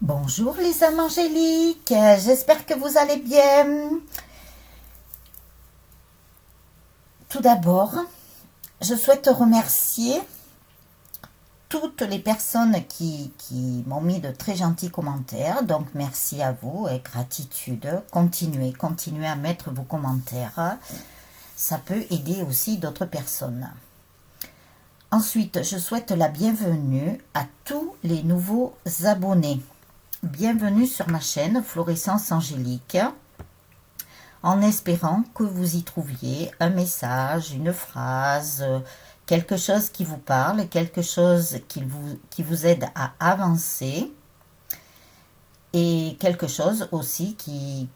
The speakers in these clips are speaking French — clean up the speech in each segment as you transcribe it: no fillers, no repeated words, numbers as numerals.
Bonjour les âmes angéliques, j'espère que vous allez bien. Tout d'abord, je souhaite remercier toutes les personnes qui m'ont mis de très gentils commentaires. Donc merci à vous et gratitude. Continuez à mettre vos commentaires. Ça peut aider aussi d'autres personnes. Ensuite, je souhaite la bienvenue à tous les nouveaux abonnés. Bienvenue sur ma chaîne Florescence Angélique, en espérant que vous y trouviez un message, une phrase, quelque chose qui vous parle, quelque chose qui vous aide à avancer et quelque chose aussi qui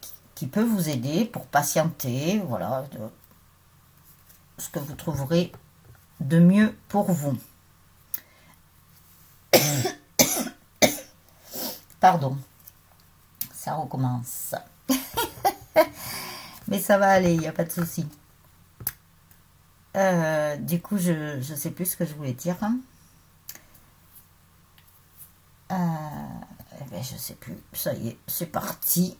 peut vous aider pour patienter, voilà, ce que vous trouverez de mieux pour vous. Pardon, ça recommence. Mais ça va aller, il n'y a pas de souci. Du coup, je ne sais plus ce que je voulais dire. Je sais plus. Ça y est, c'est parti.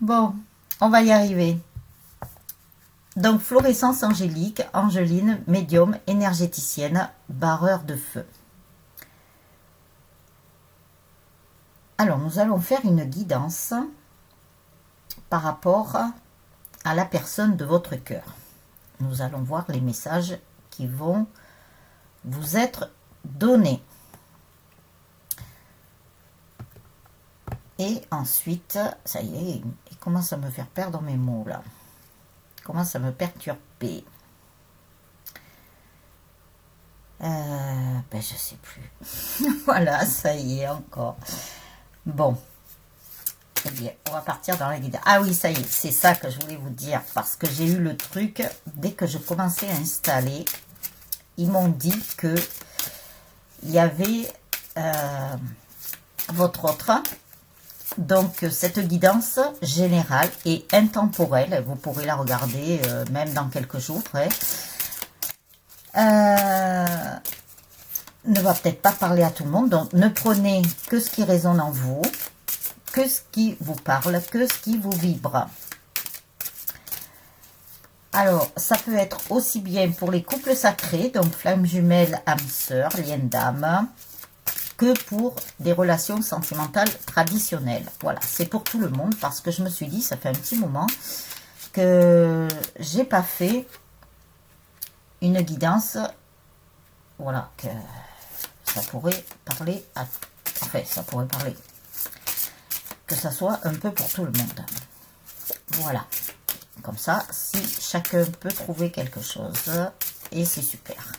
Bon, on va y arriver. Donc, Florescence Angélique, Angeline, médium, énergéticienne, barreur de feu. Alors, nous allons faire une guidance par rapport à la personne de votre cœur. Nous allons voir les messages qui vont vous être donnés. Et ensuite, ça y est, il commence à me faire perdre mes mots là. Il commence à me perturber. Je sais plus. Voilà, ça y est encore. Bon. Eh bien, on va partir dans la guidance. Ah oui, ça y est, c'est ça que je voulais vous dire. Parce que j'ai eu le truc, dès que je commençais à installer, ils m'ont dit que il y avait votre autre. Donc, cette guidance générale et intemporelle, vous pourrez la regarder même dans quelques jours, ne va peut-être pas parler à tout le monde. Donc, ne prenez que ce qui résonne en vous, que ce qui vous parle, que ce qui vous vibre. Alors, ça peut être aussi bien pour les couples sacrés, donc flamme jumelle, âme sœur, lien d'âme, que pour des relations sentimentales traditionnelles. Voilà, c'est pour tout le monde parce que je me suis dit, ça fait un petit moment que j'ai pas fait une guidance, voilà, que ça pourrait parler à... Enfin, ça pourrait parler... que ça soit un peu pour tout le monde. Voilà. Comme ça, si chacun peut trouver quelque chose, et c'est super.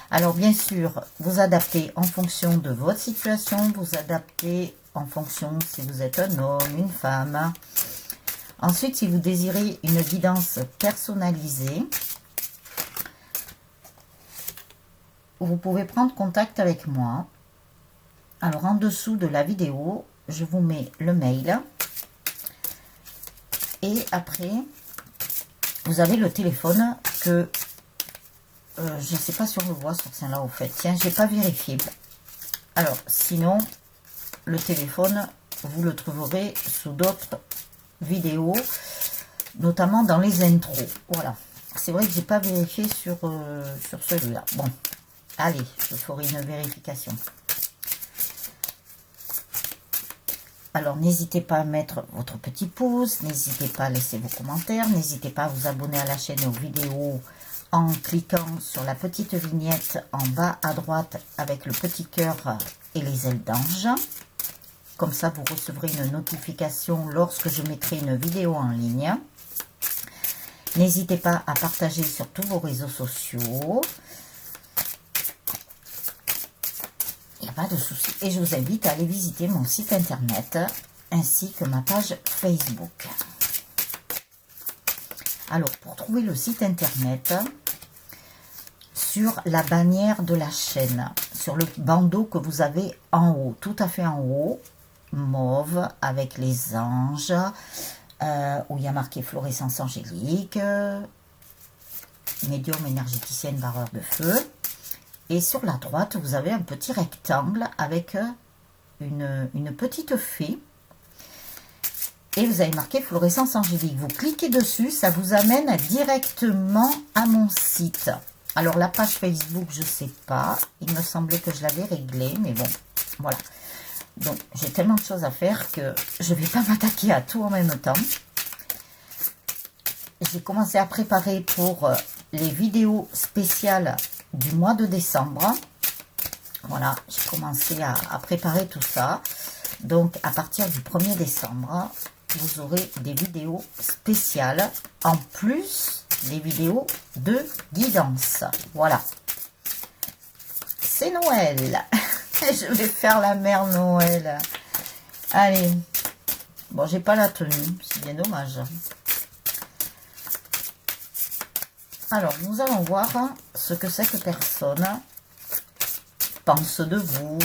Alors, bien sûr, vous adaptez en fonction de votre situation, vous adaptez en fonction si vous êtes un homme, une femme. Ensuite, si vous désirez une guidance personnalisée, vous pouvez prendre contact avec moi. Alors, en dessous de la vidéo, je vous mets le mail. Et après, vous avez le téléphone que je ne sais pas si on le voit sur celle-là au fait. Tiens, j'ai pas vérifié. Alors, sinon, le téléphone, vous le trouverez sous d'autres vidéos, notamment dans les intros. Voilà. C'est vrai que j'ai pas vérifié sur celui-là. Bon, allez, je ferai une vérification. Alors, n'hésitez pas à mettre votre petit pouce, n'hésitez pas à laisser vos commentaires, n'hésitez pas à vous abonner à la chaîne et aux vidéos en cliquant sur la petite vignette en bas à droite avec le petit cœur et les ailes d'ange. Comme ça, vous recevrez une notification lorsque je mettrai une vidéo en ligne. N'hésitez pas à partager sur tous vos réseaux sociaux. Il n'y a pas de souci. Et je vous invite à aller visiter mon site internet ainsi que ma page Facebook. Alors, pour trouver le site internet, sur la bannière de la chaîne, sur le bandeau que vous avez en haut, tout à fait en haut, mauve, avec les anges, où il y a marqué Florescence Angélique, médium énergéticienne barreur de feu. Et sur la droite, vous avez un petit rectangle avec une petite fée. Et vous avez marqué fluorescence angélique. Vous cliquez dessus, ça vous amène directement à mon site. Alors la page Facebook, je ne sais pas. Il me semblait que je l'avais réglée, mais bon, voilà. Donc j'ai tellement de choses à faire que je ne vais pas m'attaquer à tout en même temps. J'ai commencé à préparer pour les vidéos spéciales du mois de décembre. Voilà, j'ai commencé à préparer tout ça. Donc à partir du 1er décembre, vous aurez des vidéos spéciales, en plus des vidéos de guidance. Voilà. C'est Noël. Je vais faire la mère Noël. Allez. Bon, j'ai pas la tenue. C'est bien dommage. Alors, nous allons voir ce que cette personne pense de vous,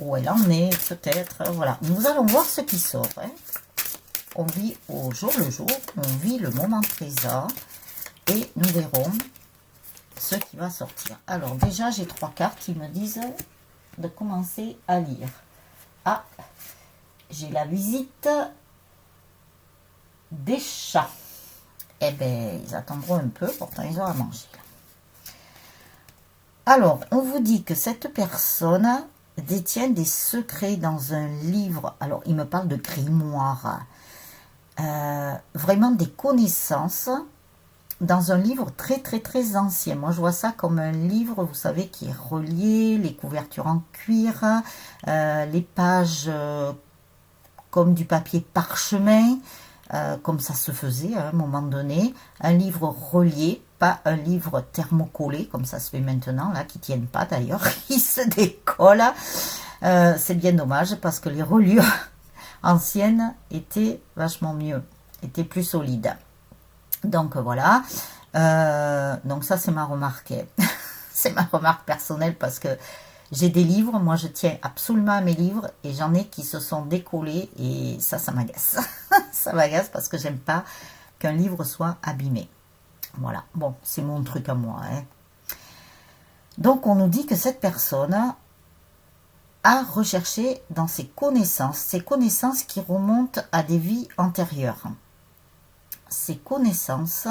où elle en est, peut-être. Voilà, nous allons voir ce qui sort. Hein. On vit au jour le jour, on vit le moment présent et nous verrons ce qui va sortir. Alors, déjà, j'ai 3 cartes qui me disent de commencer à lire. Ah, j'ai la visite des chats. Eh bien, ils attendront un peu, pourtant ils ont à manger. Alors, on vous dit que cette personne détient des secrets dans un livre. Alors, il me parle de grimoire. Vraiment des connaissances dans un livre très, très, très ancien. Moi, je vois ça comme un livre, vous savez, qui est relié, les couvertures en cuir, les pages comme du papier parchemin, comme ça se faisait à un moment donné. Un livre relié, pas un livre thermocollé, comme ça se fait maintenant, là, qui ne tiennent pas d'ailleurs, qui se décollent. C'est bien dommage, parce que les reliures anciennes étaient vachement mieux, étaient plus solides. Donc voilà, donc ça c'est ma remarque, c'est ma remarque personnelle, parce que j'ai des livres, moi je tiens absolument à mes livres, et j'en ai qui se sont décollés, et ça m'agace. Ça m'agace parce que j'aime pas qu'un livre soit abîmé. Voilà, bon, c'est mon truc à moi. Hein. Donc on nous dit que cette personne a recherché dans ses connaissances qui remontent à des vies antérieures. Ces connaissances,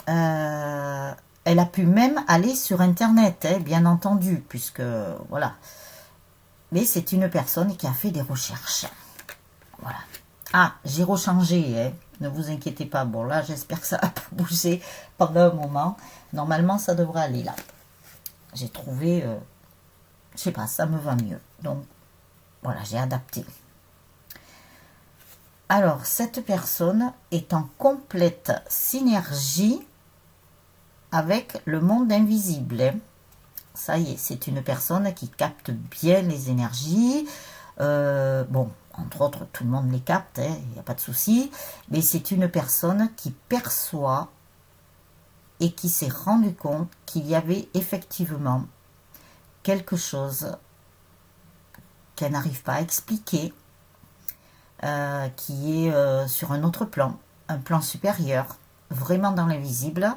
elle a pu même aller sur Internet, hein, bien entendu, puisque, voilà. Mais c'est une personne qui a fait des recherches. Voilà. Ah, j'ai rechangé, hein, ne vous inquiétez pas. Bon, là, j'espère que ça va pas bouger pendant un moment. Normalement, ça devrait aller, là. J'ai trouvé, je sais pas, ça me va mieux. Donc, voilà, j'ai adapté. Alors, cette personne est en complète synergie avec le monde invisible. Hein. Ça y est, c'est une personne qui capte bien les énergies. Bon, entre autres, tout le monde les capte, il n'y a pas de souci. Mais c'est une personne qui perçoit et qui s'est rendu compte qu'il y avait effectivement quelque chose qu'elle n'arrive pas à expliquer, qui est sur un autre plan, un plan supérieur, vraiment dans l'invisible.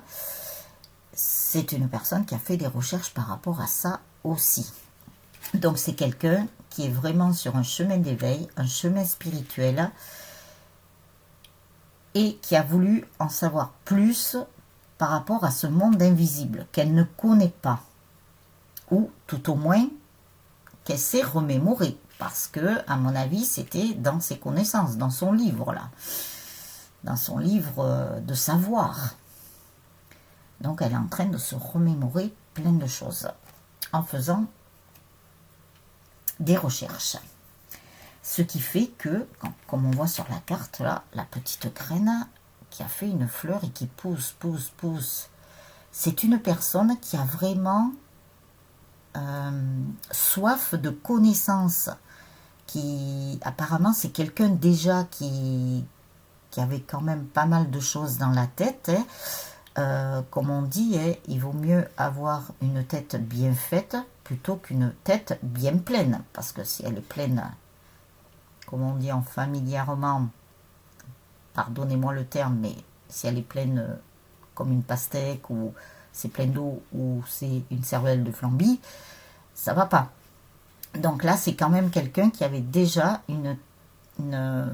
C'est une personne qui a fait des recherches par rapport à ça aussi. Donc c'est quelqu'un qui est vraiment sur un chemin d'éveil, un chemin spirituel, et qui a voulu en savoir plus par rapport à ce monde invisible qu'elle ne connaît pas, ou tout au moins qu'elle s'est remémorée, parce que, à mon avis, c'était dans ses connaissances, dans son livre, là, dans son livre de savoir. Donc, elle est en train de se remémorer plein de choses, en faisant des recherches. Ce qui fait que, comme on voit sur la carte, là, la petite graine qui a fait une fleur et qui pousse, pousse, pousse, c'est une personne qui a vraiment soif de connaissances, qui apparemment c'est quelqu'un déjà qui avait quand même pas mal de choses dans la tête, hein. Comme on dit, hein, il vaut mieux avoir une tête bien faite plutôt qu'une tête bien pleine, parce que si elle est pleine, comme on dit en familièrement, pardonnez-moi le terme, mais si elle est pleine comme une pastèque, ou c'est plein d'eau ou c'est une cervelle de Flamby, ça va pas. Donc là, c'est quand même quelqu'un qui avait déjà un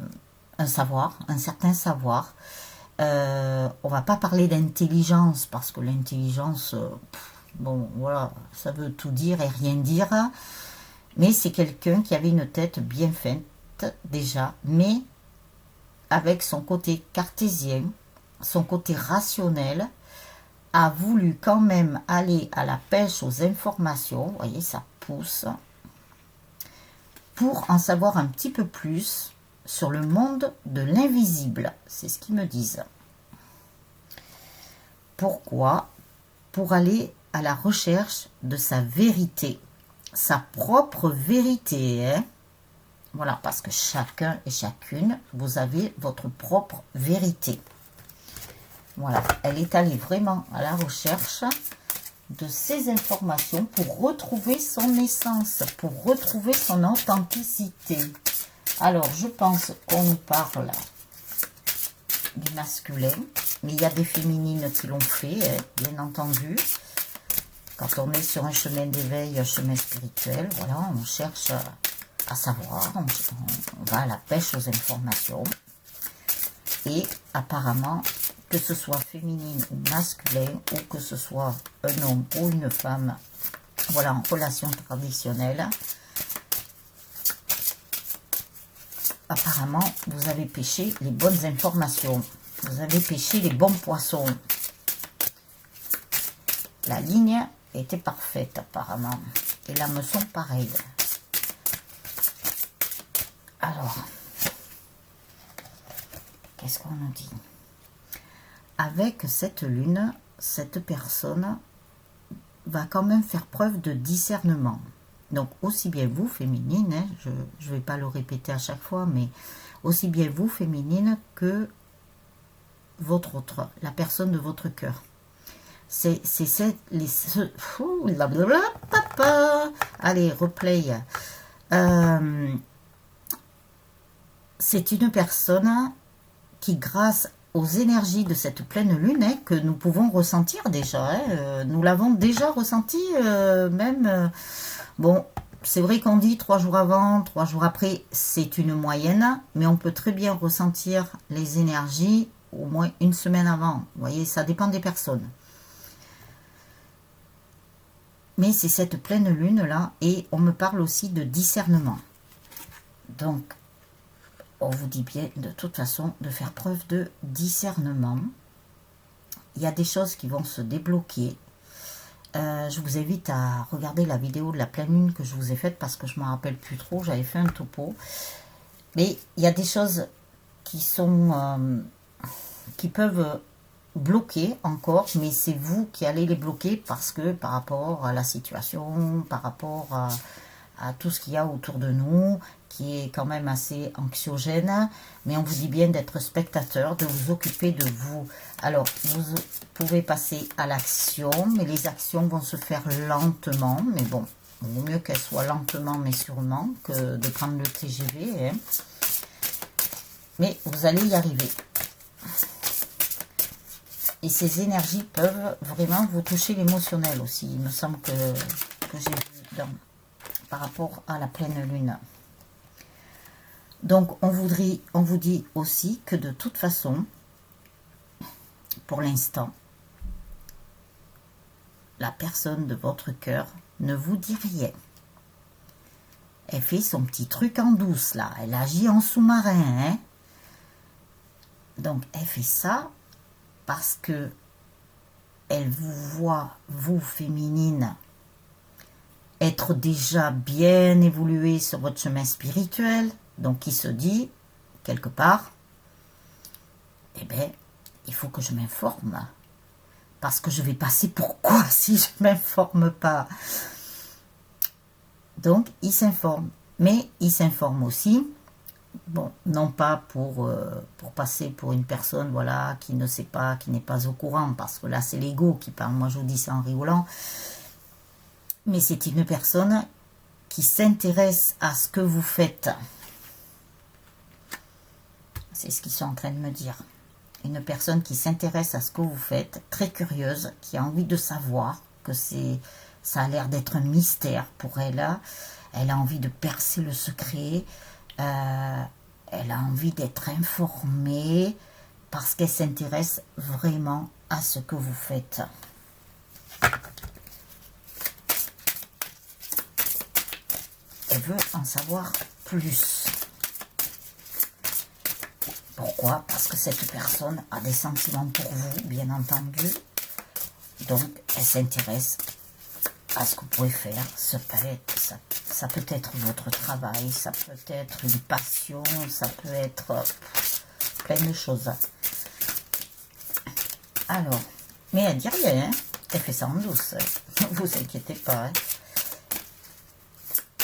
savoir, un certain savoir. On va pas parler d'intelligence, parce que l'intelligence, bon, voilà, ça veut tout dire et rien dire. Mais c'est quelqu'un qui avait une tête bien faite, déjà, mais avec son côté cartésien, son côté rationnel, a voulu quand même aller à la pêche aux informations, vous voyez, ça pousse, pour en savoir un petit peu plus sur le monde de l'invisible. C'est ce qu'ils me disent. Pourquoi? Pour aller à la recherche de sa vérité, sa propre vérité, hein? Voilà, parce que chacun et chacune, vous avez votre propre vérité. Voilà, elle est allée vraiment à la recherche de ces informations pour retrouver son essence, pour retrouver son authenticité. Alors, je pense qu'on nous parle du masculin, mais il y a des féminines qui l'ont fait, bien entendu. Quand on est sur un chemin d'éveil, un chemin spirituel, voilà, on cherche à savoir, on va à la pêche aux informations. Et apparemment, que ce soit féminine ou masculin, ou que ce soit un homme ou une femme, voilà, en relation traditionnelle, apparemment, vous avez pêché les bonnes informations. Vous avez pêché les bons poissons. La ligne était parfaite, apparemment. Et la meçon, pareil. Alors, qu'est-ce qu'on nous dit? Avec cette lune, cette personne va quand même faire preuve de discernement. Donc, aussi bien vous, féminine, hein, je ne vais pas le répéter à chaque fois, mais aussi bien vous, féminine, que votre autre, la personne de votre cœur. Allez, replay. C'est une personne qui, grâce aux énergies de cette pleine lune, hein, que nous pouvons ressentir déjà, hein, nous l'avons déjà ressenti, même, bon, c'est vrai qu'on dit 3 jours avant, 3 jours après, c'est une moyenne, mais on peut très bien ressentir les énergies au moins une semaine avant. Vous voyez, ça dépend des personnes. Mais c'est cette pleine lune là, et on me parle aussi de discernement. Donc, on vous dit bien de toute façon de faire preuve de discernement. Il y a des choses qui vont se débloquer. Je vous invite à regarder la vidéo de la pleine lune que je vous ai faite, parce que je ne me rappelle plus trop, j'avais fait un topo. Mais il y a des choses qui sont qui peuvent bloquer encore, mais c'est vous qui allez les bloquer, parce que par rapport à la situation, par rapport à tout ce qu'il y a autour de nous, qui est quand même assez anxiogène, mais on vous dit bien d'être spectateur, de vous occuper de vous. Alors, vous pouvez passer à l'action, mais les actions vont se faire lentement, mais bon, il vaut mieux qu'elles soient lentement, mais sûrement, que de prendre le TGV, hein. Mais vous allez y arriver. Et ces énergies peuvent vraiment vous toucher l'émotionnel aussi. Il me semble que j'ai vu par rapport à la pleine lune. Donc, on vous dit aussi que de toute façon, pour l'instant, la personne de votre cœur ne vous dit rien. Elle fait son petit truc en douce, là. Elle agit en sous-marin, hein. Donc, elle fait ça parce que elle vous voit, vous, féminine, être déjà bien évolué sur votre chemin spirituel. Donc, il se dit, quelque part, eh bien, il faut que je m'informe. Parce que je vais passer pour quoi si je ne m'informe pas? Donc, il s'informe. Mais il s'informe aussi, bon, non pas pour passer pour une personne, voilà, qui ne sait pas, qui n'est pas au courant, parce que là, c'est l'ego qui parle. Moi, je vous dis ça en rigolant. Mais c'est une personne qui s'intéresse à ce que vous faites. C'est ce qu'ils sont en train de me dire. une personne qui s'intéresse à ce que vous faites, très curieuse, qui a envie de savoir, que ça a l'air d'être un mystère pour elle. Elle a envie de percer le secret, elle a envie d'être informée, parce qu'elle s'intéresse vraiment à ce que vous faites. Elle veut en savoir plus. Pourquoi? Parce que cette personne a des sentiments pour vous, bien entendu. Donc, elle s'intéresse à ce que vous pouvez faire. Ça peut être votre travail, ça peut être une passion, ça peut être plein de choses. Alors, mais elle dit rien, hein. Elle fait ça en douce. Ne vous inquiétez pas. Hein.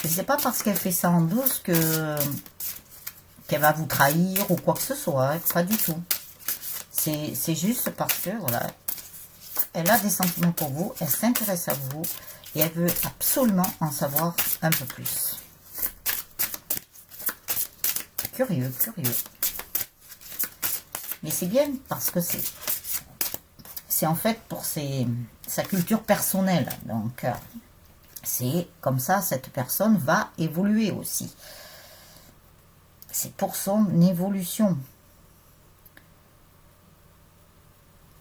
Et c'est pas parce qu'elle fait ça en douce qu'elle va vous trahir ou quoi que ce soit. Hein. Pas du tout. C'est juste parce que, voilà, elle a des sentiments pour vous, elle s'intéresse à vous et elle veut absolument en savoir un peu plus. Curieux, curieux. Mais c'est bien parce que c'est en fait pour sa culture personnelle. Donc, c'est comme ça, cette personne va évoluer aussi. C'est pour son évolution.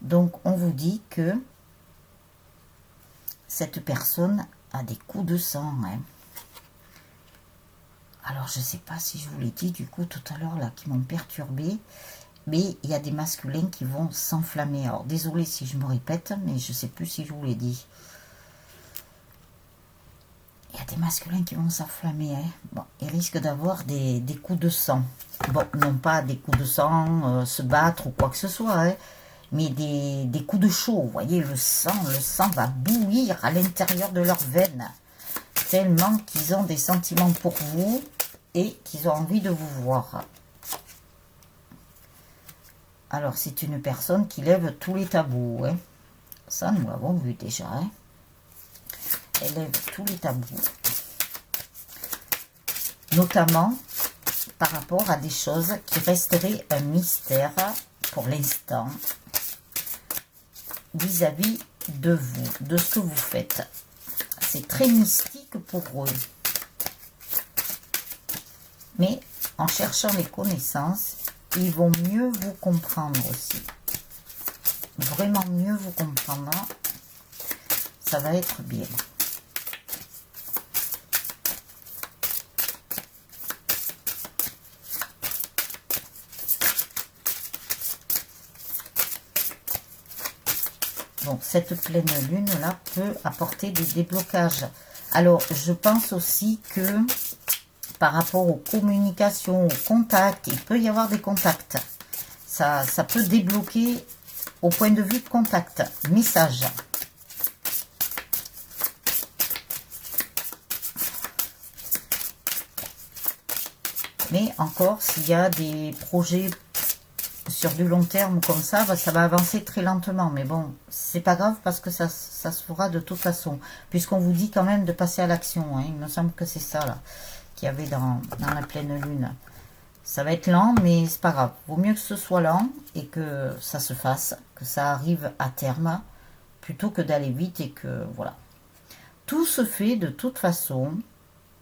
Donc, on vous dit que cette personne a des coups de sang. Hein. Alors, je ne sais pas si je vous l'ai dit, du coup, tout à l'heure, là, qui m'ont perturbé. Mais il y a des masculins qui vont s'enflammer. Alors, désolé si je me répète, mais je ne sais plus si je vous l'ai dit. Il y a des masculins qui vont s'enflammer. Hein. Bon, ils risquent d'avoir des coups de sang. Bon, non pas des coups de sang, se battre ou quoi que ce soit, hein, mais des coups de chaud. Vous voyez, le sang va bouillir à l'intérieur de leurs veines. Tellement qu'ils ont des sentiments pour vous et qu'ils ont envie de vous voir. Alors, c'est une personne qui lève tous les tabous. Hein. Ça, nous l'avons vu déjà. Hein. Elle lève tous les tabous. Notamment par rapport à des choses qui resteraient un mystère pour l'instant vis-à-vis de vous, de ce que vous faites. C'est très mystique pour eux. Mais en cherchant les connaissances, ils vont mieux vous comprendre aussi. Vraiment mieux vous comprendre. Ça va être bien. Bon, cette pleine lune-là peut apporter des déblocages. Alors, je pense aussi que par rapport aux communications, aux contacts, il peut y avoir des contacts. Ça peut débloquer au point de vue contact, message. Mais encore, s'il y a des projets sur du long terme comme ça va avancer très lentement. Mais bon, c'est pas grave parce que ça se fera de toute façon. Puisqu'on vous dit quand même de passer à l'action. Hein. Il me semble que c'est ça là qu'il y avait dans la pleine lune. Ça va être lent, mais c'est pas grave. Vaut mieux que ce soit lent et que ça se fasse, que ça arrive à terme, plutôt que d'aller vite et que voilà. Tout se fait de toute façon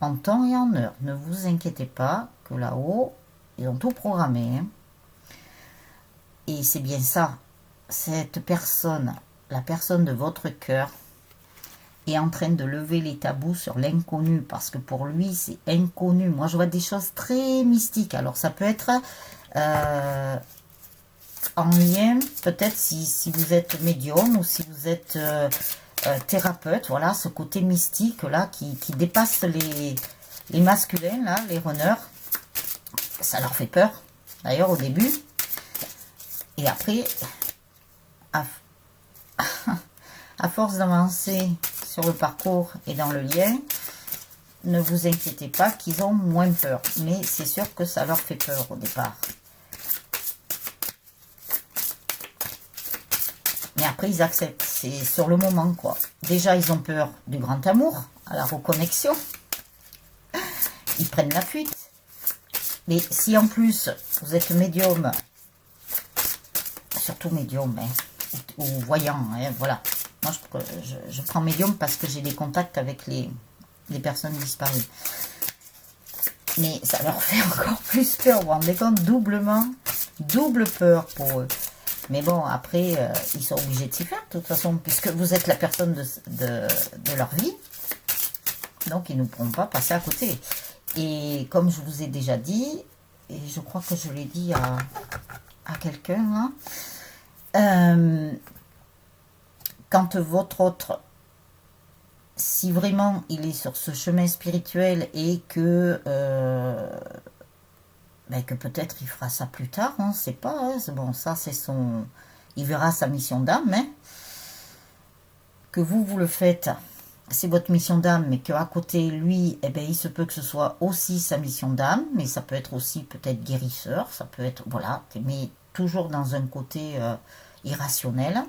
en temps et en heure. Ne vous inquiétez pas que là-haut, ils ont tout programmé. Hein. Et c'est bien ça. Cette personne, la personne de votre cœur, est en train de lever les tabous sur l'inconnu. Parce que pour lui, c'est inconnu. Moi, je vois des choses très mystiques. Alors, ça peut être en lien, peut-être si vous êtes médium ou si vous êtes thérapeute. Voilà, ce côté mystique-là qui dépasse les masculins, là, les runners. Ça leur fait peur, d'ailleurs, au début. Et après, à force d'avancer sur le parcours et dans le lien, ne vous inquiétez pas qu'ils ont moins peur. Mais c'est sûr que ça leur fait peur au départ. Mais après, ils acceptent. C'est sur le moment, quoi. Déjà, ils ont peur du grand amour, à la reconnexion. Ils prennent la fuite. Mais si en plus, vous êtes médium surtout médium, hein, ou voyant, hein, voilà. Moi, je prends médium parce que j'ai des contacts avec les personnes disparues. Mais ça leur fait encore plus peur, vous vous rendez compte, double peur pour eux. Mais bon, après, ils sont obligés de s'y faire, de toute façon, puisque vous êtes la personne de leur vie. Donc, ils ne pourront pas passer à côté. Et comme je vous ai déjà dit, et je crois que je l'ai dit à quelqu'un, hein, quand votre autre, si vraiment il est sur ce chemin spirituel et que peut-être il fera ça plus tard, on ne sait pas, hein, bon, ça c'est son... Il verra sa mission d'âme, hein, que vous le faites, c'est votre mission d'âme, mais qu'à côté, lui, eh ben, il se peut que ce soit aussi sa mission d'âme, mais ça peut être aussi peut-être guérisseur, ça peut être, voilà, mais toujours dans un côté irrationnel.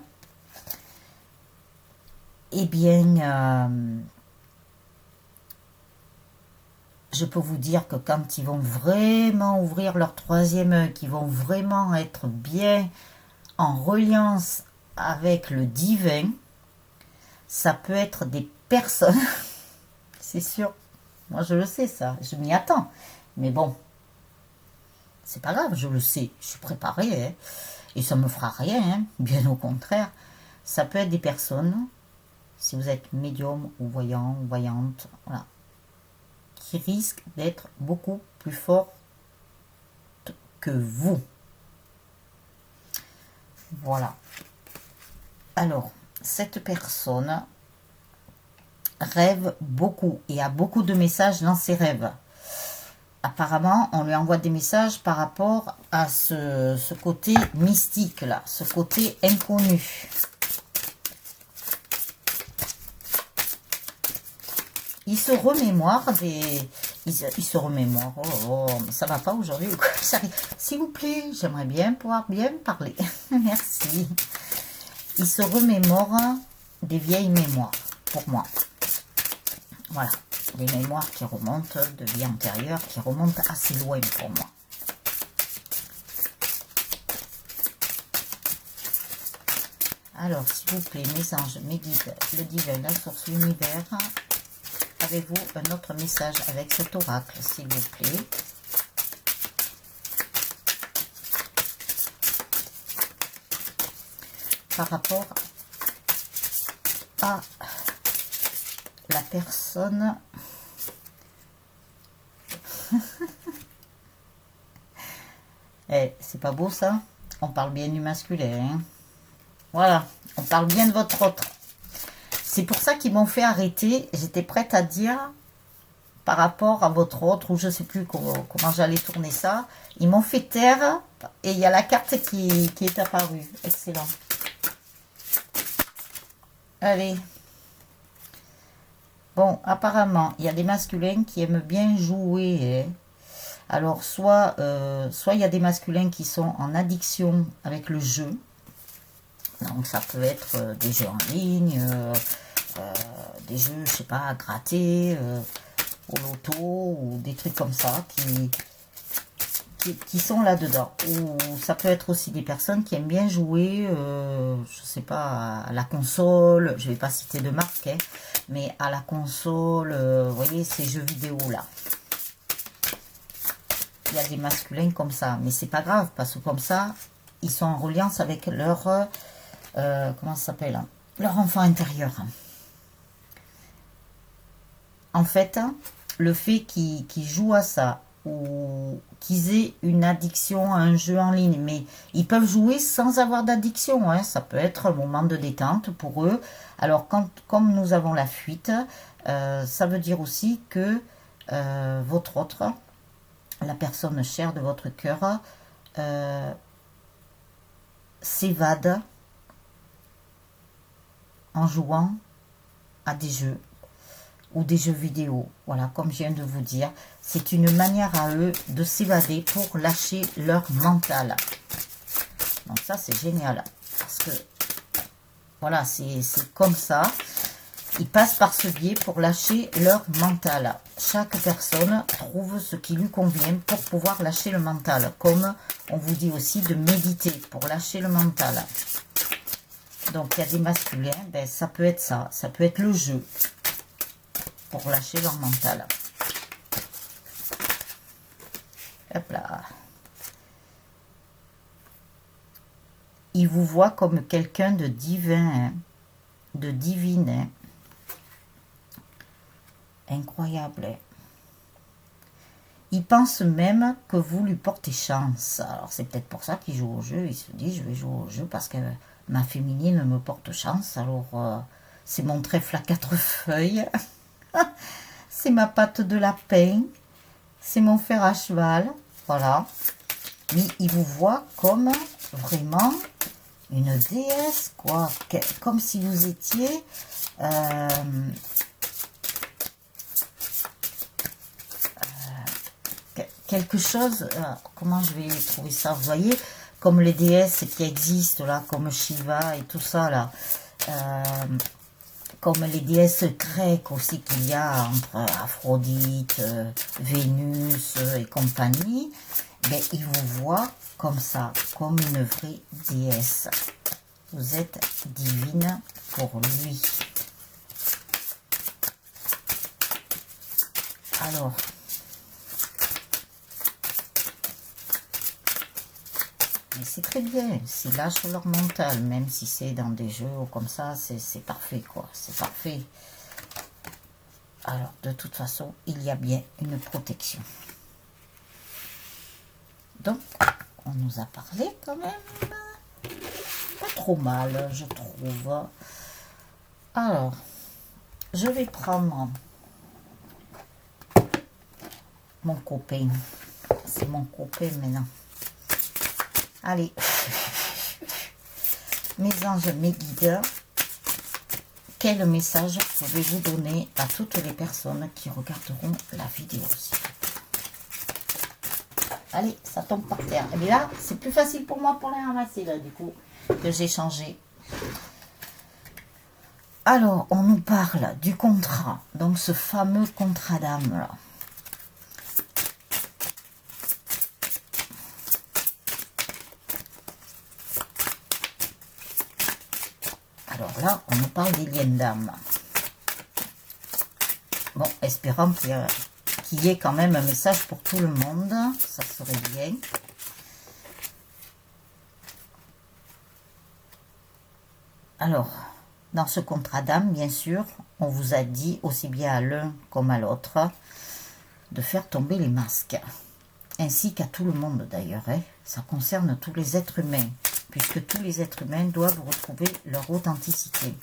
Eh bien, je peux vous dire que quand ils vont vraiment ouvrir leur troisième œil, qu'ils vont vraiment être bien en reliance avec le divin, ça peut être des personnes, c'est sûr, moi je le sais ça, je m'y attends, mais bon, c'est pas grave, je le sais, je suis préparée, hein, et ça me fera rien, hein, bien au contraire, ça peut être des personnes, si vous êtes médium ou voyant ou voyante, voilà, qui risquent d'être beaucoup plus fortes que vous. Voilà. Alors, cette personne rêve beaucoup et a beaucoup de messages dans ses rêves. Apparemment, on lui envoie des messages par rapport à ce côté mystique là, ce côté inconnu. Il se remémore des... Il se remémore. Oh, mais ça va pas aujourd'hui. S'il vous plaît, j'aimerais bien pouvoir bien parler. Merci. Il se remémore des vieilles mémoires, pour moi. Voilà. Des mémoires qui remontent de vie antérieure, qui remontent assez loin pour moi. Alors, s'il vous plaît, mes anges, mes guides, le divin, la source, l'univers... Avez-vous un autre message avec cet oracle, s'il vous plaît? Par rapport à la personne... c'est pas beau ça? On parle bien du masculin. Hein, voilà, on parle bien de votre autre. C'est pour ça qu'ils m'ont fait arrêter. J'étais prête à dire, par rapport à votre autre, ou je ne sais plus comment j'allais tourner ça. Ils m'ont fait taire et il y a la carte qui est apparue. Excellent. Allez. Bon, apparemment, il y a des masculins qui aiment bien jouer. Hein. Alors, soit il y a des masculins qui sont en addiction avec le jeu. Donc, ça peut être des jeux en ligne... des jeux, je sais pas, à gratter, au loto, ou des trucs comme ça, qui sont là-dedans. Ou ça peut être aussi des personnes qui aiment bien jouer, je sais pas, à la console, je vais pas citer de marque, hein, mais à la console, vous voyez, ces jeux vidéo-là. Il y a des masculins comme ça, mais c'est pas grave, parce que comme ça, ils sont en reliance avec leur, comment ça s'appelle, leur enfant intérieur. En fait, le fait qu'ils jouent à ça, ou qu'ils aient une addiction à un jeu en ligne, mais ils peuvent jouer sans avoir d'addiction, hein, ça peut être un moment de détente pour eux. Alors, comme nous avons la fuite, ça veut dire aussi que votre autre, la personne chère de votre cœur, s'évade en jouant à des jeux ou des jeux vidéo. Voilà, comme je viens de vous dire, c'est une manière à eux de s'évader pour lâcher leur mental. Donc ça, c'est génial. Parce que, voilà, c'est comme ça. Ils passent par ce biais pour lâcher leur mental. Chaque personne trouve ce qui lui convient pour pouvoir lâcher le mental. Comme on vous dit aussi de méditer pour lâcher le mental. Donc il y a des masculins, ben, ça peut être ça. Ça peut être le jeu pour lâcher leur mental. Hop là. Il vous voit comme quelqu'un de divin, hein, de divine. Hein. Incroyable. Hein. Il pense même que vous lui portez chance. Alors c'est peut-être pour ça qu'il joue au jeu. Il se dit, je vais jouer au jeu parce que ma féminine me porte chance. Alors c'est mon trèfle à 4 feuilles. C'est ma patte de lapin. C'est mon fer à cheval. Voilà. Mais il vous voit comme vraiment une déesse, quoi. Comme si vous étiez... quelque chose... comment je vais trouver ça? Vous voyez, comme les déesses qui existent, là, comme Shiva et tout ça, là. Comme les déesses grecques aussi qu'il y a entre Aphrodite, Vénus et compagnie. Mais il vous voit comme ça, comme une vraie déesse. Vous êtes divine pour lui. Alors, mais c'est très bien, s'ils lâchent leur mental, même si c'est dans des jeux ou comme ça, c'est parfait, quoi. C'est parfait. Alors, de toute façon, il y a bien une protection. Donc, on nous a parlé quand même pas trop mal, je trouve. Alors, je vais prendre mon copain. C'est mon copain maintenant. Allez. Mes anges, mes guides, quel message pouvez-vous donner à toutes les personnes qui regarderont la vidéo aussi? Allez, ça tombe par terre. Et bien là, c'est plus facile pour moi pour les ramasser, là, du coup, que j'ai changé. Alors, on nous parle du contrat. Donc, ce fameux contrat d'âme, là. Alors là, on nous parle des liens d'âme. Bon, espérons qu'il y ait quand même un message pour tout le monde. Ça serait bien. Alors, dans ce contrat d'âme, bien sûr, on vous a dit, aussi bien à l'un comme à l'autre, de faire tomber les masques. Ainsi qu'à tout le monde d'ailleurs. Hein. Ça concerne tous les êtres humains, puisque tous les êtres humains doivent retrouver leur authenticité.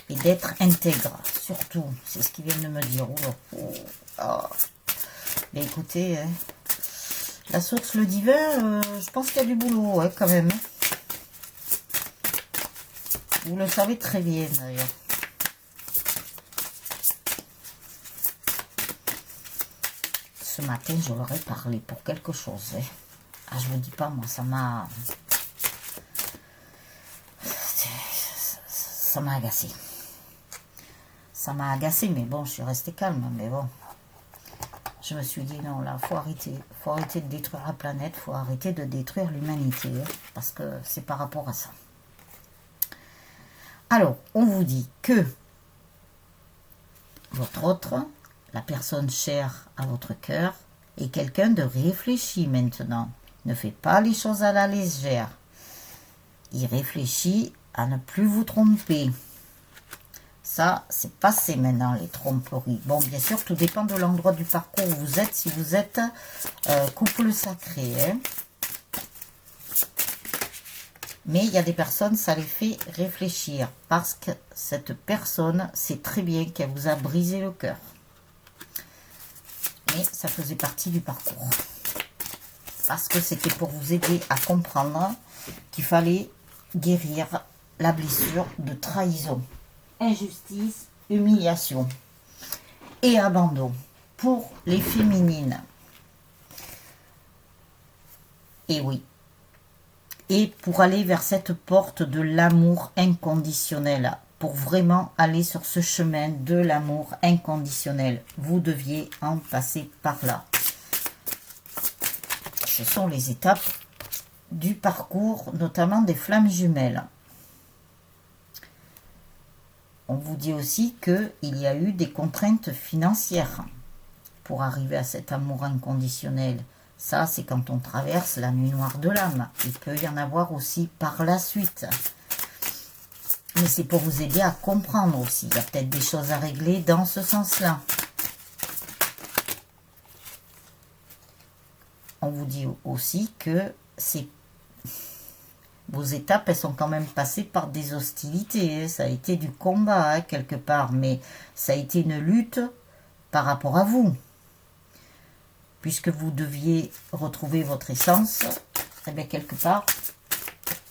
Et d'être intègre, surtout. C'est ce qu'ils viennent de me dire. Mais écoutez, hein, la source, le divin, je pense qu'il y a du boulot, hein, quand même. Vous le savez très bien, d'ailleurs. Ce matin, je leur ai parlé pour quelque chose. Hein. Ah, je vous dis pas, moi, ça m'a agacé. Ça m'a agacé, mais bon, je suis restée calme, mais bon. Je me suis dit, non, là, faut arrêter de détruire la planète, faut arrêter de détruire l'humanité, hein, parce que c'est par rapport à ça. Alors, on vous dit que votre autre, la personne chère à votre cœur, est quelqu'un de réfléchi maintenant. Ne fait pas les choses à la légère. Il réfléchit à ne plus vous tromper. Ça, c'est passé maintenant, les tromperies. Bon, bien sûr, tout dépend de l'endroit du parcours où vous êtes, si vous êtes couple sacré. Hein. Mais il y a des personnes, ça les fait réfléchir. Parce que cette personne sait très bien qu'elle vous a brisé le cœur. Mais ça faisait partie du parcours. Parce que c'était pour vous aider à comprendre qu'il fallait guérir la blessure de trahison, injustice, humiliation et abandon pour les féminines. Et oui. Et pour aller vers cette porte de l'amour inconditionnel pour vraiment aller sur ce chemin de l'amour inconditionnel. Vous deviez en passer par là. Ce sont les étapes du parcours, notamment des flammes jumelles. On vous dit aussi qu'il y a eu des contraintes financières pour arriver à cet amour inconditionnel. Ça, c'est quand on traverse la nuit noire de l'âme. Il peut y en avoir aussi par la suite. Mais c'est pour vous aider à comprendre aussi. Il y a peut-être des choses à régler dans ce sens-là. On vous dit aussi que vos étapes, elles sont quand même passées par des hostilités. Ça a été du combat, quelque part. Mais ça a été une lutte par rapport à vous. Puisque vous deviez retrouver votre essence, et bien quelque part,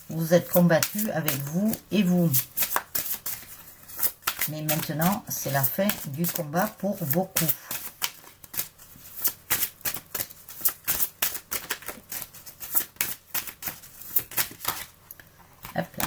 vous êtes combattu avec vous et vous. Mais maintenant, c'est la fin du combat pour beaucoup. Hop là.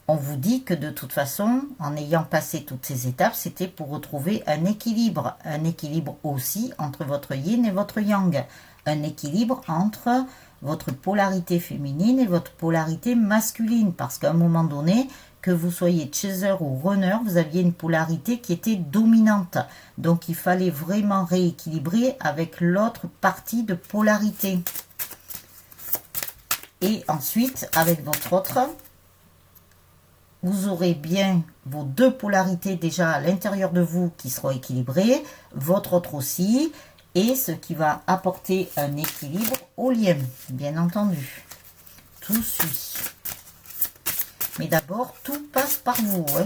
On vous dit que de toute façon, en ayant passé toutes ces étapes, c'était pour retrouver un équilibre. Un équilibre aussi entre votre yin et votre yang. Un équilibre entre votre polarité féminine et votre polarité masculine. Parce qu'à un moment donné, que vous soyez chaser ou runner, vous aviez une polarité qui était dominante. Donc il fallait vraiment rééquilibrer avec l'autre partie de polarité. Et ensuite, avec votre autre, vous aurez bien vos deux polarités déjà à l'intérieur de vous qui seront équilibrées, votre autre aussi, et ce qui va apporter un équilibre au lien, bien entendu. Tout suit. Mais d'abord, tout passe par vous. Hein.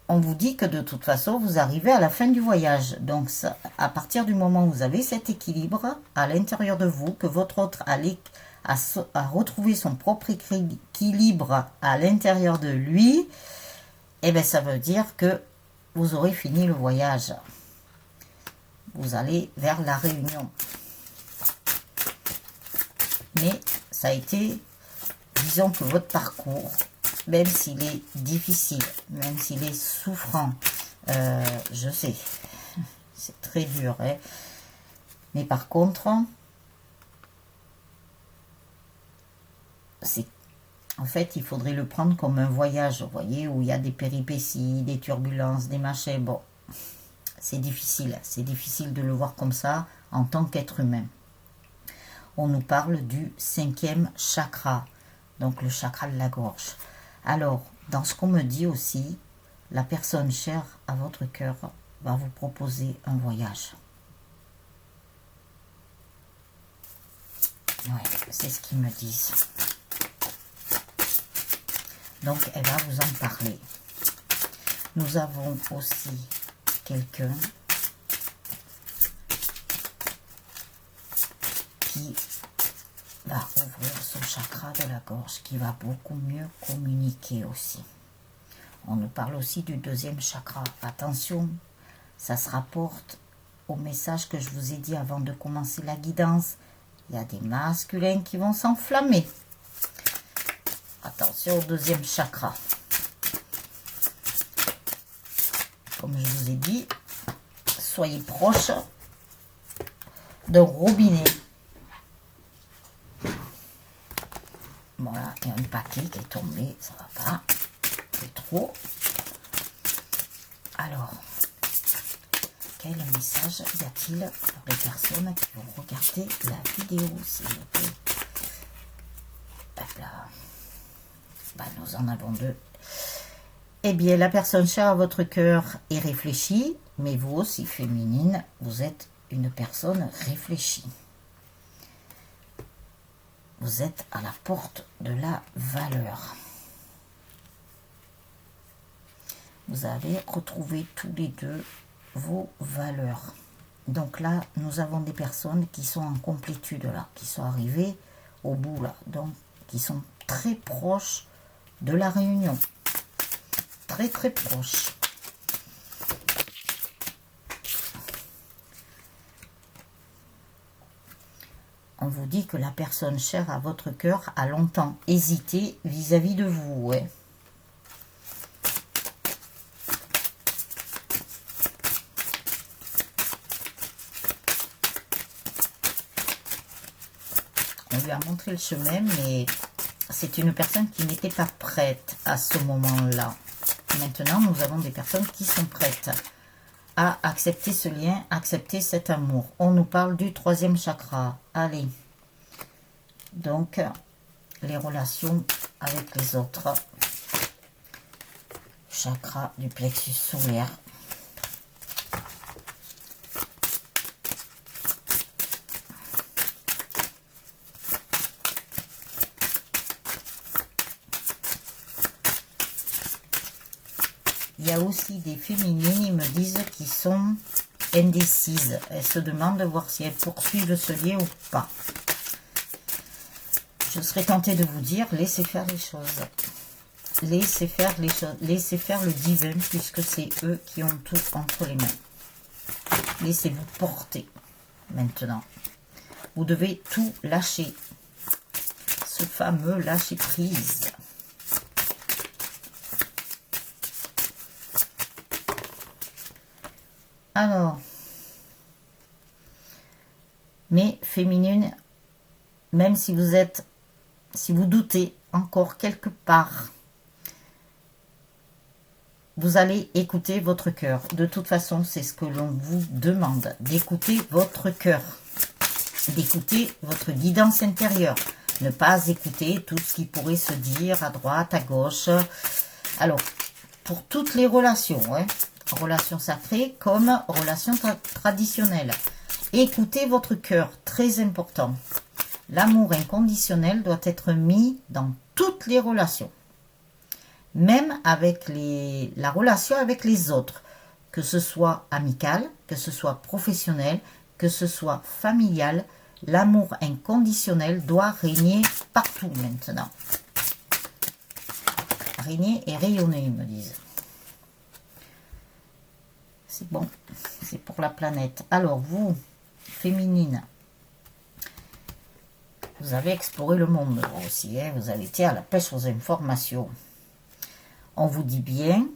On vous dit que de toute façon, vous arrivez à la fin du voyage. Donc, ça, à partir du moment où vous avez cet équilibre à l'intérieur de vous, que votre autre a retrouvé son propre équilibre à l'intérieur de lui, eh bien, ça veut dire que vous aurez fini le voyage. Vous allez vers la réunion. Mais ça a été, disons que votre parcours, même s'il est difficile, même s'il est souffrant, je sais, c'est très dur, hein. Mais par contre, en fait, il faudrait le prendre comme un voyage, vous voyez, où il y a des péripéties, des turbulences, des machins, bon, c'est difficile de le voir comme ça en tant qu'être humain. On nous parle du 5e chakra, donc le chakra de la gorge. Alors, dans ce qu'on me dit aussi, la personne chère à votre cœur va vous proposer un voyage. Ouais, c'est ce qu'ils me disent. Donc, elle va vous en parler. Nous avons aussi quelqu'un qui va ouvrir son chakra de la gorge, qui va beaucoup mieux communiquer aussi. On nous parle aussi du 2e chakra. Attention, ça se rapporte au message que je vous ai dit avant de commencer la guidance. Il y a des masculins qui vont s'enflammer. Attention au 2e chakra. Comme je vous ai dit, soyez proche d'un robinet. Voilà, il y a un paquet qui est tombé, ça va pas, c'est trop. Alors, quel message y a-t-il pour les personnes qui vont regarder la vidéo, s'il vous plaît? Hop là. Ben, nous en avons deux. Eh bien, la personne chère à votre cœur est réfléchie, mais vous aussi, féminine, vous êtes une personne réfléchie. Vous êtes à la porte de la valeur. Vous avez retrouvé tous les deux vos valeurs. Donc là, nous avons des personnes qui sont en complétude là, qui sont arrivées au bout là, donc qui sont très proches de la réunion. Très très proches. On vous dit que la personne chère à votre cœur a longtemps hésité vis-à-vis de vous. Ouais. On lui a montré le chemin, mais c'est une personne qui n'était pas prête à ce moment-là. Maintenant, nous avons des personnes qui sont prêtes à accepter ce lien, accepter cet amour. On nous parle du 3e chakra. Allez. Donc, les relations avec les autres. Chakra du plexus solaire. Il y a aussi des féminines, ils me disent, qui sont indécises. Elles se demandent de voir si elles poursuivent ce lien ou pas. Je serais tentée de vous dire, laissez faire les choses. Laissez faire les choses. Laissez faire le divin, puisque c'est eux qui ont tout entre les mains. Laissez-vous porter, maintenant. Vous devez tout lâcher. Ce fameux lâcher prise. Alors, mais féminine, même si vous doutez encore quelque part, vous allez écouter votre cœur. De toute façon, c'est ce que l'on vous demande, d'écouter votre cœur, d'écouter votre guidance intérieure, ne pas écouter tout ce qui pourrait se dire à droite, à gauche. Alors, pour toutes les relations, hein, relations sacrées comme relations traditionnelles. Écoutez votre cœur, très important. L'amour inconditionnel doit être mis dans toutes les relations. Même avec la relation avec les autres. Que ce soit amical, que ce soit professionnel, que ce soit familial. L'amour inconditionnel doit régner partout maintenant. Régner et rayonner, ils me disent. C'est bon, c'est pour la planète. Alors, vous, féminine, vous avez exploré le monde aussi. Hein, vous avez été à la pêche aux informations. On vous dit bien,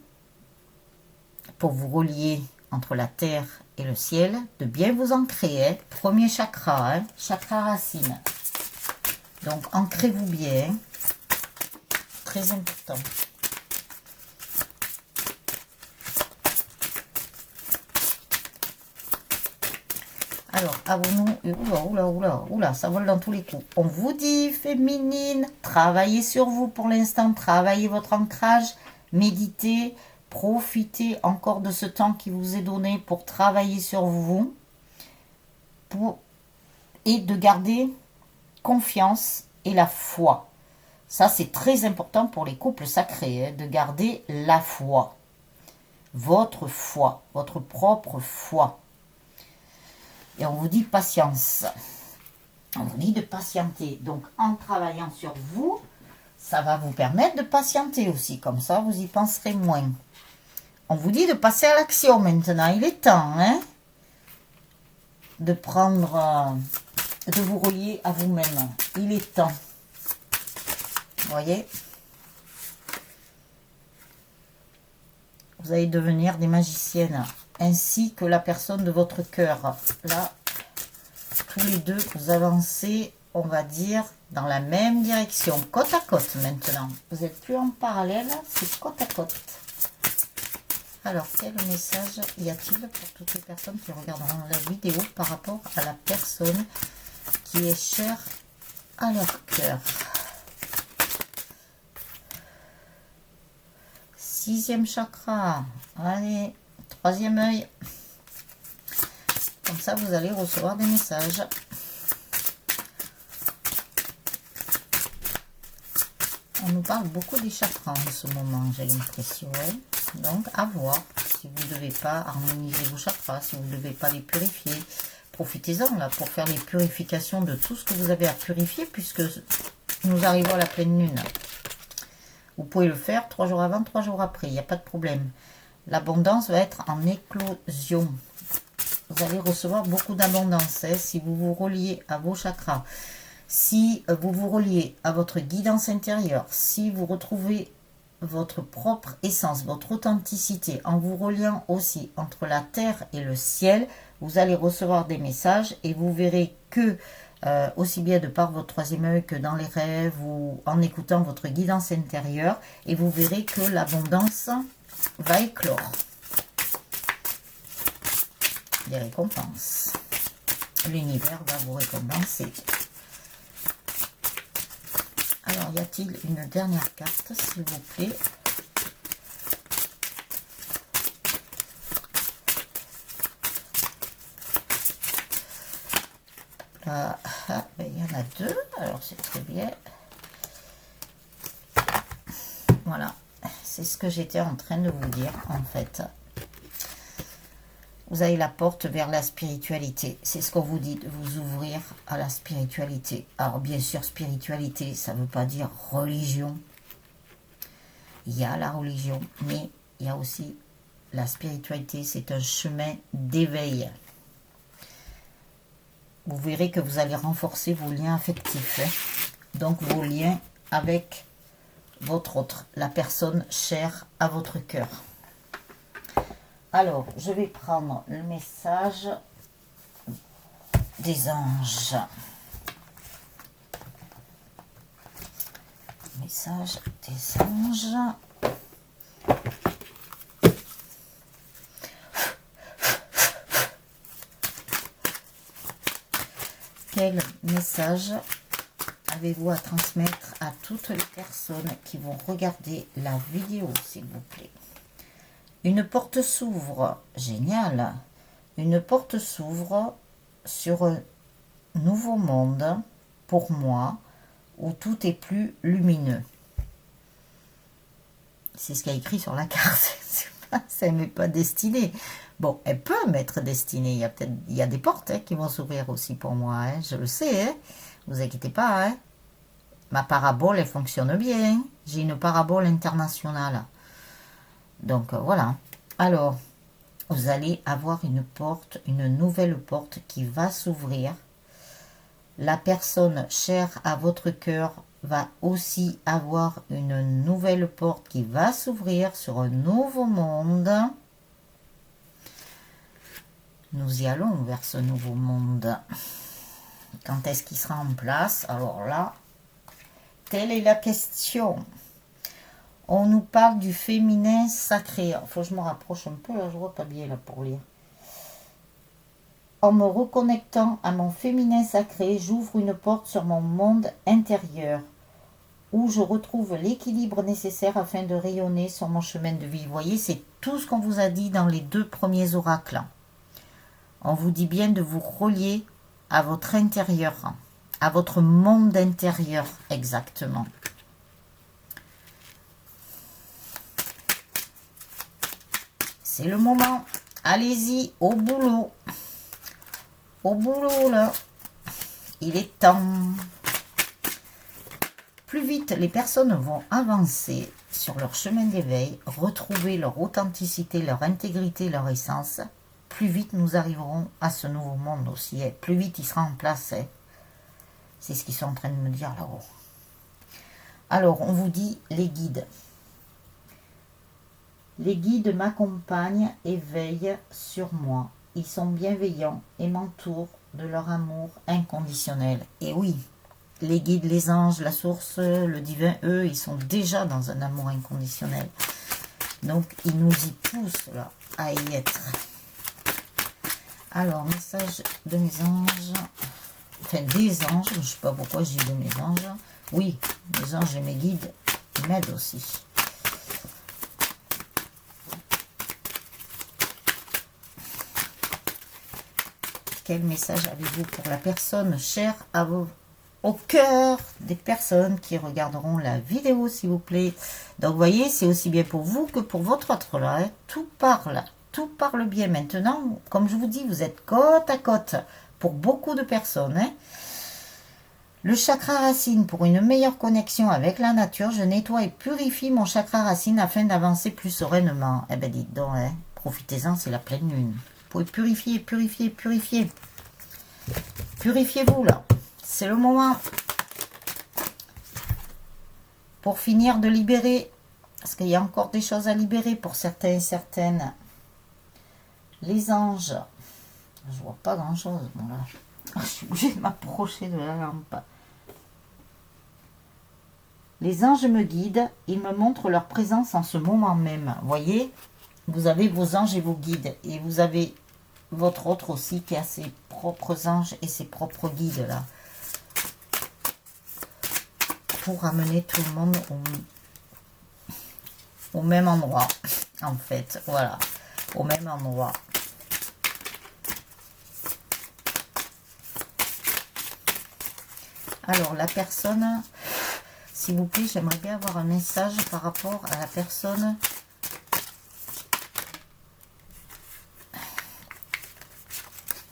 pour vous relier entre la terre et le ciel, de bien vous ancrer. Hein, premier chakra, hein, chakra racine. Donc, ancrez-vous bien. Très important. Alors, avons-nous... Oula, ça vole dans tous les coups. On vous dit, féminine, travaillez sur vous pour l'instant, travaillez votre ancrage, méditez, profitez encore de ce temps qui vous est donné pour travailler sur vous et de garder confiance et la foi. Ça, c'est très important pour les couples sacrés, hein, de garder la foi. Votre propre foi. Et on vous dit patience. On vous dit de patienter. Donc, en travaillant sur vous, ça va vous permettre de patienter aussi. Comme ça, vous y penserez moins. On vous dit de passer à l'action maintenant. Il est temps, hein, de prendre, de vous relier à vous-même. Il est temps. Vous voyez? Vous allez devenir des magiciennes. Ainsi que la personne de votre cœur. Là, tous les deux, vous avancez, on va dire, dans la même direction. Côte à côte maintenant. Vous n'êtes plus en parallèle, c'est côte à côte. Alors, quel message y a-t-il pour toutes les personnes qui regarderont la vidéo par rapport à la personne qui est chère à leur cœur? 6e chakra. Allez. 3e œil. Comme ça, vous allez recevoir des messages. On nous parle beaucoup des chakras en ce moment, j'ai l'impression. Donc, à voir. Si vous ne devez pas harmoniser vos chakras, si vous ne devez pas les purifier, profitez-en là pour faire les purifications de tout ce que vous avez à purifier, puisque nous arrivons à la pleine lune. Vous pouvez le faire 3 jours avant, 3 jours après, il n'y a pas de problème. L'abondance va être en éclosion. Vous vous allez recevoir beaucoup d'abondance. Hein, si vous vous reliez à vos chakras, si vous vous reliez à votre guidance intérieure, si vous retrouvez votre propre essence, votre authenticité, en vous reliant aussi entre la terre et le ciel, vous allez recevoir des messages et vous verrez que, aussi bien de par votre troisième œil que dans les rêves ou en écoutant votre guidance intérieure, et vous verrez que l'abondance va éclore. Des récompenses. L'univers va vous récompenser. Alors, y a-t-il une dernière carte, s'il vous plaît? Là, il y en a deux, alors c'est très bien. Voilà, c'est ce que j'étais en train de vous dire, en fait. Vous avez la porte vers la spiritualité. C'est ce qu'on vous dit, de vous ouvrir à la spiritualité. Alors, bien sûr, spiritualité, ça ne veut pas dire religion. Il y a la religion, mais il y a aussi la spiritualité. C'est un chemin d'éveil. Vous verrez que vous allez renforcer vos liens affectifs. Hein. Donc, vos liens avec votre autre, la personne chère à votre cœur. Alors, je vais prendre le message des anges. Message des anges. Quel message avez-vous à transmettre à toutes les personnes qui vont regarder la vidéo, s'il vous plaît? Une porte s'ouvre, génial. Une porte s'ouvre sur un nouveau monde, pour moi, où tout est plus lumineux. C'est ce qu'il y a écrit sur la carte. Ça n'est pas destiné. Bon, elle peut m'être destinée. Il y a des portes qui vont s'ouvrir aussi pour moi. Hein. Je le sais. Hein. Vous inquiétez pas. Hein. Ma parabole, elle fonctionne bien. J'ai une parabole internationale. Donc, voilà. Alors, vous allez avoir une porte, une nouvelle porte qui va s'ouvrir. La personne chère à votre cœur va aussi avoir une nouvelle porte qui va s'ouvrir sur un nouveau monde. Nous y allons vers ce nouveau monde. Quand est-ce qu'il sera en place? Alors là, telle est la question. On nous parle du féminin sacré. Il faut que je me rapproche un peu, là, je ne vois pas bien là pour lire. En me reconnectant à mon féminin sacré, j'ouvre une porte sur mon monde intérieur, où je retrouve l'équilibre nécessaire afin de rayonner sur mon chemin de vie. Vous voyez, c'est tout ce qu'on vous a dit dans les deux premiers oracles. On vous dit bien de vous relier à votre intérieur, à votre monde intérieur exactement. C'est le moment. Allez-y, au boulot. Au boulot, là. Il est temps. Plus vite les personnes vont avancer sur leur chemin d'éveil, retrouver leur authenticité, leur intégrité, leur essence, plus vite nous arriverons à ce nouveau monde aussi. Hein. Plus vite il sera en place. Hein. C'est ce qu'ils sont en train de me dire là-haut. Alors, on vous dit les guides. Les guides m'accompagnent et veillent sur moi. Ils sont bienveillants et m'entourent de leur amour inconditionnel. Et oui, les guides, les anges, la source, le divin, eux, ils sont déjà dans un amour inconditionnel. Donc, ils nous y poussent là, à y être. Alors, message de mes anges. Enfin, des anges. Je ne sais pas pourquoi je dis de mes anges. Oui, mes anges et mes guides m'aident aussi. Quel message avez-vous pour la personne chère à vous, au cœur des personnes qui regarderont la vidéo, s'il vous plaît? Donc, vous voyez, c'est aussi bien pour vous que pour votre autre là. Hein. Tout parle bien. Maintenant, comme je vous dis, vous êtes côte à côte pour beaucoup de personnes. Hein. Le chakra racine, pour une meilleure connexion avec la nature, je nettoie et purifie mon chakra racine afin d'avancer plus sereinement. Eh bien, dites donc, hein, profitez-en, c'est la pleine lune. pouvez purifier, purifier, purifier. Purifiez-vous là. C'est le moment. Pour finir de libérer. Parce qu'il y a encore des choses à libérer pour certains et certaines. Les anges. Je vois pas grand chose. Bon, là. Je suis obligée de m'approcher de la lampe. Les anges me guident. Ils me montrent leur présence en ce moment même. Vous voyez, vous avez vos anges et vos guides. Et vous avez votre autre aussi qui a ses propres anges et ses propres guides là. Pour amener tout le monde au même endroit. En fait, voilà. Au même endroit. Alors, la personne, s'il vous plaît, j'aimerais bien avoir un message par rapport à la personne.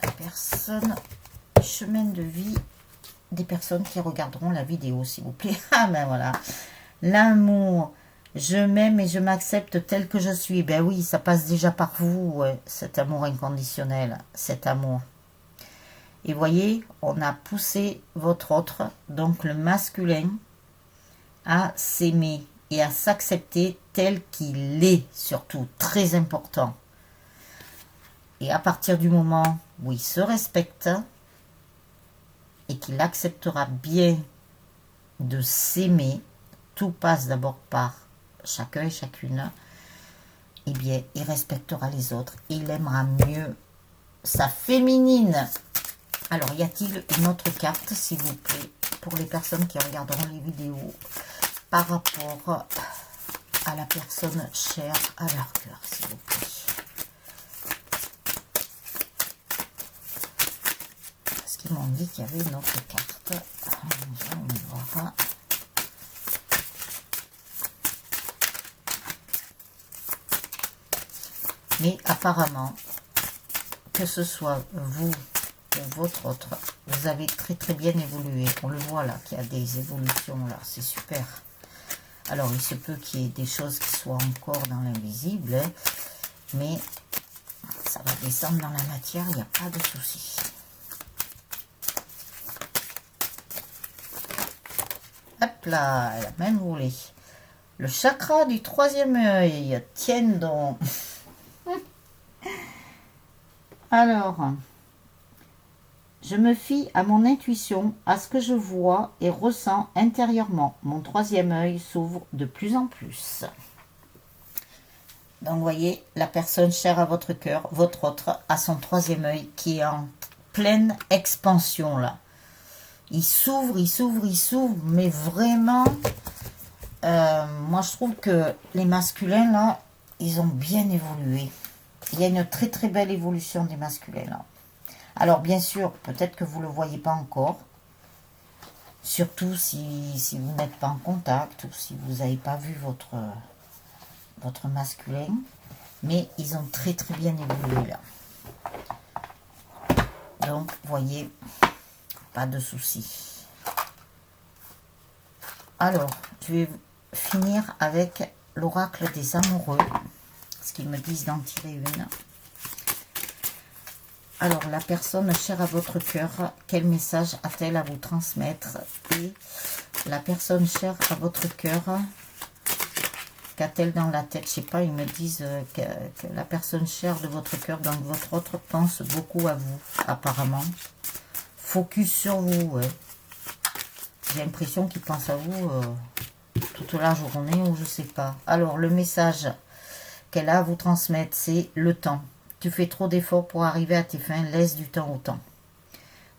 La personne, chemin de vie des personnes qui regarderont la vidéo, s'il vous plaît. Ah ben voilà. L'amour. Je m'aime et je m'accepte tel que je suis. Ben oui, ça passe déjà par vous, ouais, cet amour inconditionnel, cet amour. Et voyez, on a poussé votre autre, donc le masculin, à s'aimer et à s'accepter tel qu'il est, surtout, très important. Et à partir du moment où il se respecte et qu'il acceptera bien de s'aimer, tout passe d'abord par chacun et chacune, eh bien, il respectera les autres et il aimera mieux sa féminine. Alors, y a-t-il une autre carte, s'il vous plaît, pour les personnes qui regarderont les vidéos par rapport à la personne chère à leur cœur, s'il vous plaît. Parce qu'ils m'ont dit qu'il y avait une autre carte. On va voir. Mais apparemment, que ce soit vous ou votre autre, vous avez très très bien évolué. On le voit là, qu'il y a des évolutions là, c'est super. Alors, il se peut qu'il y ait des choses qui soient encore dans l'invisible, hein, mais ça va descendre dans la matière, il n'y a pas de souci. Hop là, elle a même volé. Le chakra du troisième œil, tiens donc. Alors, je me fie à mon intuition, à ce que je vois et ressens intérieurement. Mon troisième œil s'ouvre de plus en plus. Donc, vous voyez, la personne chère à votre cœur, votre autre, a son troisième œil qui est en pleine expansion, là. Il s'ouvre, il s'ouvre, il s'ouvre, mais vraiment, moi, je trouve que les masculins, là, ils ont bien évolué. Il y a une très, très belle évolution des masculins, là. Alors, bien sûr, peut-être que vous ne le voyez pas encore. Surtout si vous n'êtes pas en contact ou si vous n'avez pas vu votre masculin. Mais ils ont très, très bien évolué, là. Donc, vous voyez, pas de souci. Alors, je vais finir avec l'oracle des amoureux. Ce qu'ils me disent d'en tirer une. Alors, la personne chère à votre cœur, quel message a-t-elle à vous transmettre? Et la personne chère à votre cœur, qu'a-t-elle dans la tête? Je sais pas, ils me disent que la personne chère de votre cœur, donc votre autre, pense beaucoup à vous, apparemment. Focus sur vous, ouais. J'ai l'impression qu'il pense à vous toute la journée ou je sais pas. Alors, le message qu'elle a à vous transmettre, c'est le temps. Tu fais trop d'efforts pour arriver à tes fins, laisse du temps au temps.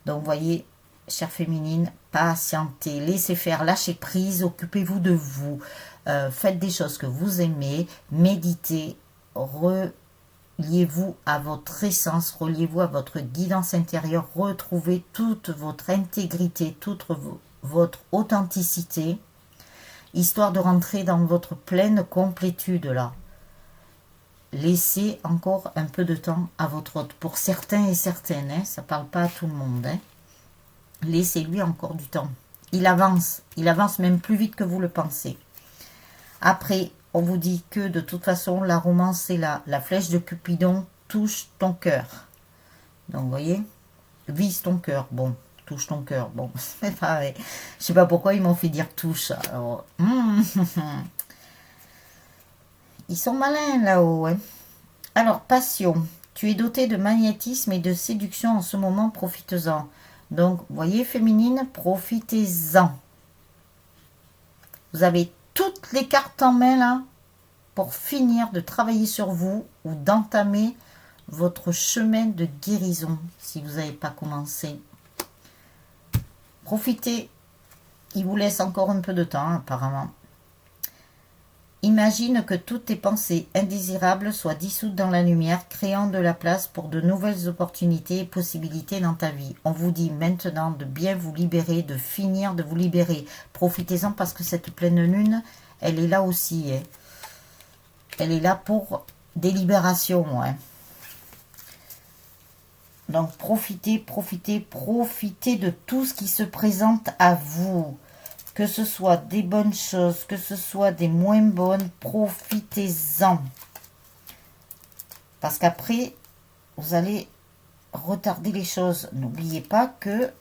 Donc, vous voyez, chère féminine, patientez, laissez faire, lâchez prise, occupez-vous de vous. Faites des choses que vous aimez, méditez, reliez-vous à votre essence, reliez-vous à votre guidance intérieure, retrouvez toute votre intégrité, toute votre authenticité, histoire de rentrer dans votre pleine complétude là. Laissez encore un peu de temps à votre autre. Pour certains et certaines, hein, ça ne parle pas à tout le monde. Hein. Laissez-lui encore du temps. Il avance même plus vite que vous le pensez. Après, on vous dit que de toute façon, la romance est là. La flèche de Cupidon touche ton cœur. Donc, vous voyez, vise ton cœur. Bon, touche ton cœur. Bon, c'est pareil. Je sais pas pourquoi ils m'ont fait dire touche. Alors, ils sont malins là-haut. Hein. Alors, passion. Tu es doté de magnétisme et de séduction en ce moment, profite-en. Donc, vous voyez, féminine, profitez-en. Vous avez toutes les cartes en main là pour finir de travailler sur vous ou d'entamer votre chemin de guérison si vous n'avez pas commencé. Profitez. Il vous laisse encore un peu de temps apparemment. Imagine que toutes tes pensées indésirables soient dissoutes dans la lumière, créant de la place pour de nouvelles opportunités et possibilités dans ta vie. On vous dit maintenant de bien vous libérer, de finir de vous libérer. Profitez-en parce que cette pleine lune, elle est là aussi. Hein. Elle est là pour des libérations. Hein. Donc profitez, profitez, profitez de tout ce qui se présente à vous. Que ce soit des bonnes choses, que ce soit des moins bonnes, profitez-en. Parce qu'après, vous allez retarder les choses. N'oubliez pas que,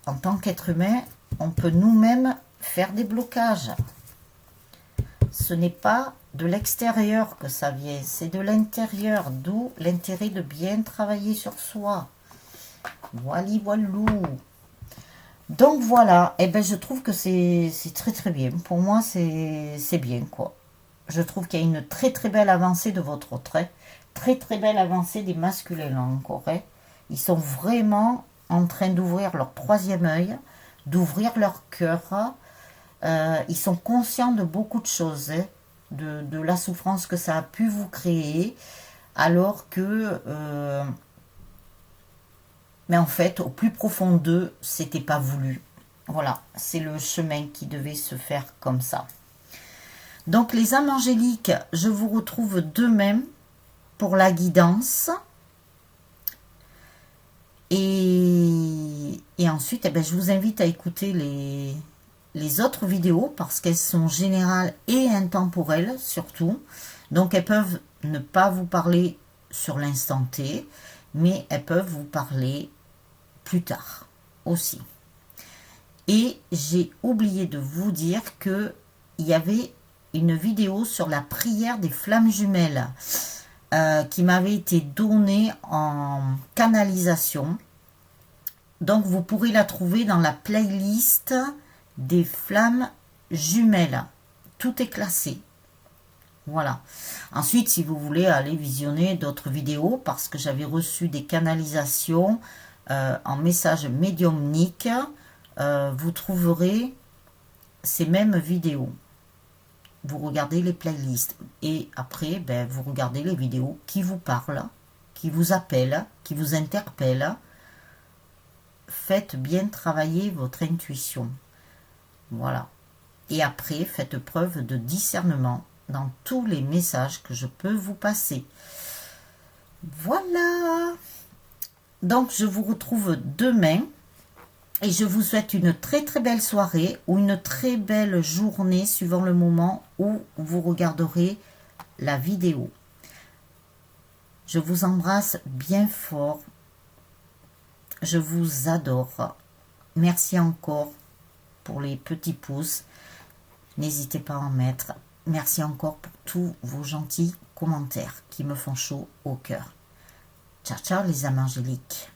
en tant qu'être humain, on peut nous-mêmes faire des blocages. Ce n'est pas de l'extérieur que ça vient, c'est de l'intérieur. D'où l'intérêt de bien travailler sur soi. Voili voilou. Donc voilà, et ben je trouve que c'est très très bien. Pour moi, c'est bien quoi. Je trouve qu'il y a une très très belle avancée de votre trait. Très très belle avancée des masculins là encore. Hein. Ils sont vraiment en train d'ouvrir leur troisième œil, d'ouvrir leur cœur. Ils sont conscients de beaucoup de choses, hein, de la souffrance que ça a pu vous créer, alors que... mais en fait, au plus profond d'eux, c'était pas voulu. Voilà, c'est le chemin qui devait se faire comme ça. Donc les âmes angéliques, je vous retrouve demain pour la guidance. Et ensuite, eh ben, je vous invite à écouter les autres vidéos parce qu'elles sont générales et intemporelles surtout. Donc elles peuvent ne pas vous parler sur l'instant T, mais elles peuvent vous parler plus tard aussi. Et j'ai oublié de vous dire que il y avait une vidéo sur la prière des flammes jumelles qui m'avait été donnée en canalisation. Donc vous pourrez la trouver dans la playlist des flammes jumelles. Tout est classé. Voilà. Ensuite, si vous voulez aller visionner d'autres vidéos, parce que j'avais reçu des canalisations en message médiumnique, vous trouverez ces mêmes vidéos. Vous regardez les playlists et après, ben, vous regardez les vidéos qui vous parlent, qui vous appellent, qui vous interpellent. Faites bien travailler votre intuition. Voilà. Et après, faites preuve de discernement dans tous les messages que je peux vous passer. Voilà. Donc, je vous retrouve demain et je vous souhaite une très très belle soirée ou une très belle journée suivant le moment où vous regarderez la vidéo. Je vous embrasse bien fort. Je vous adore. Merci encore pour les petits pouces. N'hésitez pas à en mettre. Merci encore pour tous vos gentils commentaires qui me font chaud au cœur. Ciao, ciao les âmes angéliques.